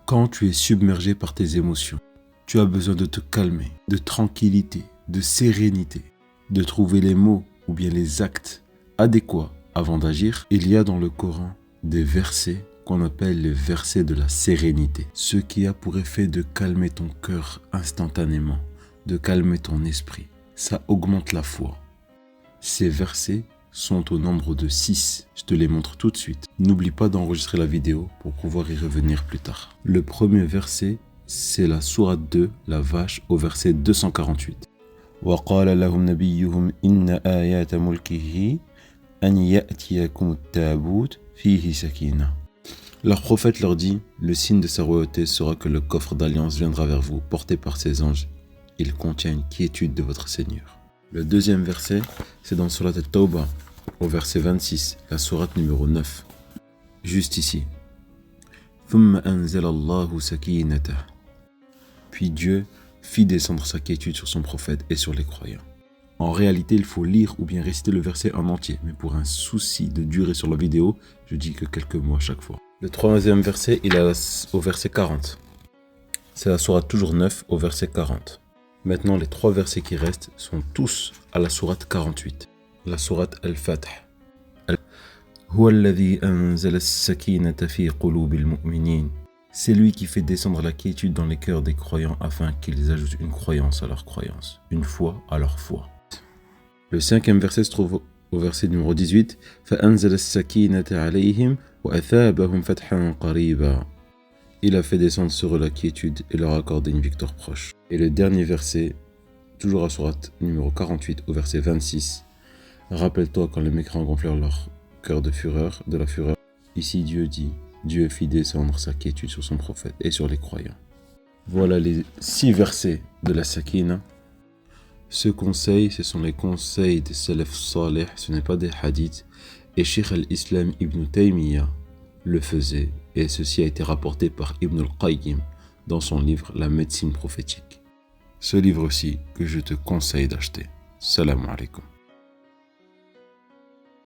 Quand tu es submergé par tes émotions, tu as besoin de te calmer, de tranquillité, de sérénité, de trouver les mots ou bien les actes adéquats avant d'agir. Il y a dans le Coran des versets qu'on appelle les versets de la sérénité, ce qui a pour effet de calmer ton cœur instantanément, de calmer ton esprit. Ça augmente la foi. Ces versets sont au nombre de 6. Je te les montre tout de suite. N'oublie pas d'enregistrer la vidéo pour pouvoir y revenir plus tard. Le premier verset, c'est la sourate 2, la vache, au verset 248. وَقَالَ لَهُمْ نَبِيُّهُمْ إِنَّ آيَاتَ مُلْكِهِ أَنْ يَأْتِيَكُمُ التَّابُوتُ فِيهِ سَكِينَةٌ. Leur prophète leur dit, le signe de sa royauté sera que le coffre d'alliance viendra vers vous, porté par ses anges. Il contient une quiétude de votre Seigneur. Le deuxième verset, c'est dans Surat At-Tawbah, au verset 26, la sourate numéro 9. Juste ici. ثُمَّ أَنزَلَ اللَّهُ سَكِينَتَهُ. Puis Dieu fit descendre sa quiétude sur son prophète et sur les croyants. En réalité, il faut lire ou bien réciter le verset en entier, mais pour un souci de durée sur la vidéo, je dis que quelques mots à chaque fois. Le troisième verset, il est au verset 40. C'est la sourate toujours 9 au verset 40. Maintenant, les 3 versets qui restent sont tous à la sourate 48. La sourate Al-Fath. هو الذي أنزل السكينة في قلوب المؤمنين. C'est lui qui fait descendre la quiétude dans les cœurs des croyants afin qu'ils ajoutent une croyance à leur croyance, une foi à leur foi. Le 5e verset se trouve au verset numéro 18. فأنزل السكينة عليهم وأثابهم فتحا قريبا. Il a fait descendre sur eux la quiétude et leur accordé une victoire proche. Et le dernier verset, toujours à sourate numéro 48 au verset 26. Rappelle-toi quand les mécréants gonflèrent leur cœur de la fureur. Ici Dieu dit, Dieu fit descendre sa quiétude sur son prophète et sur les croyants. Voilà les 6 versets de la Sakina. Ce conseil, ce sont les conseils des Salaf Salih, ce n'est pas des hadiths. Et Cheikh al-Islam Ibn Taymiyyah le faisait. Et ceci a été rapporté par Ibn al-Qayyim dans son livre La médecine prophétique. Ce livre aussi que je te conseille d'acheter. Salam alaikum.